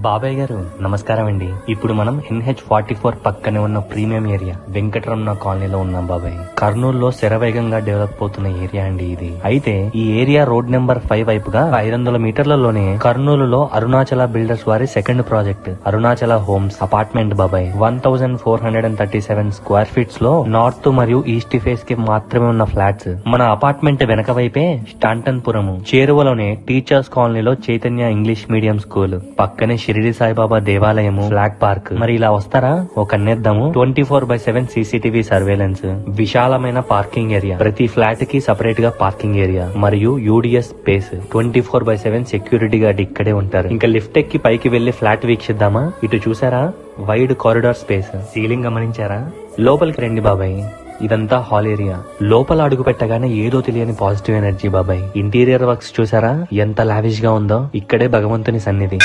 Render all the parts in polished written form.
బాబాయ్ గారు నమస్కారం అండి. ఇప్పుడు మనం NH44 పక్కనే ఉన్న ప్రీమియం ఏరియా వెంకటరమణ కాలనీలో ఉన్నాం బాబాయ్. కర్నూలులో శరవేగంగా డెవలప్ అవుతున్న ఏరియా అండి ఇది. అయితే ఈ ఏరియా రోడ్ నెంబర్ 5 వైపుగా 500 మీటర్లలోనే కర్నూలులో అరుణాచల బిల్డర్స్ వారి second project Arunachala homes apartment బాబాయ్. 1437 స్క్వేర్ ఫీట్స్ లో నార్త్ మరియు ఈస్ట్ ఫేస్ కి మాత్రమే ఉన్న ఫ్లాట్స్. మన అపార్ట్మెంట్ వెనక వైపే స్టాంటన్పురము, చేరువలోనే టీచర్స్ కాలనీలో చైతన్య ఇంగ్లీష్ మీడియం స్కూల్, పక్కనే షిరిడి సాయిబాబా దేవాలయము, ఫ్లాగ్ పార్క్. మరి ఇలా వస్తారా ఒక కన్నేద్దాము. 24/7 సీసీటీవీ సర్వేలెన్స్, విశాలమైన పార్కింగ్ ఏరియా, ప్రతి ఫ్లాట్ కి సపరేట్ గా పార్కింగ్ ఏరియా మరియు యూడిఎస్ స్పేస్. 24/7 సెక్యూరిటీ గార్డ్ ఇక్కడే ఉంటారు. ఇంకా లిఫ్ట్ ఎక్కి పైకి వెళ్లి ఫ్లాట్ వీక్షిద్దామా? ఇటు చూసారా, వైడ్ కారిడార్ స్పేస్, సీలింగ్ గమనించారా? లోపలికి రండి బాబాయ్. ఇదంతా హాల్ ఏరియా. లోపల అడుగు పెట్టగానే ఏదో తెలియని పాజిటివ్ ఎనర్జీ బాబాయ్. ఇంటీరియర్ వర్క్స్ చూసారా ఎంత లావిష్ గా ఉందో? ఇక్కడే భగవంతుని సన్నిధి.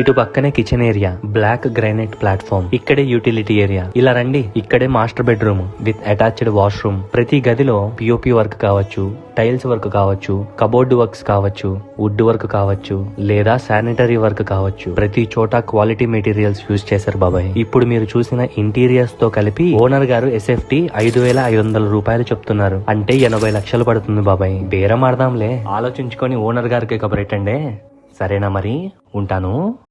ఇటు పక్కనే kitchen area, black granite platform, ఇక్కడే యూటిలిటీ ఏరియా. ఇలా రండి, ఇక్కడే master bedroom with attached washroom. ప్రతి గదిలో పిఓపి వర్క్ కావచ్చు, టైల్స్ వర్క్ కావచ్చు, కబోర్డ్ వర్క్స్ కావచ్చు, వుడ్ వర్క్ కావచ్చు, లేదా శానిటరీ వర్క్ కావచ్చు. ప్రతి చోట క్వాలిటీ మెటీరియల్స్ యూజ్ చేశారు బాబాయ్. ఇప్పుడు మీరు చూసిన ఇంటీరియర్స్ తో కలిపి ఓనర్ గారు SFT 5,500 రూపాయలు చెప్తున్నారు. అంటే 80 లక్షలు పడుతుంది బాబాయ్. బేరం ఆడదాంలే, ఆలోచించుకొని ఓనర్ గారికి కబరెట్టండి. సరేనా మరి, ఉంటాను.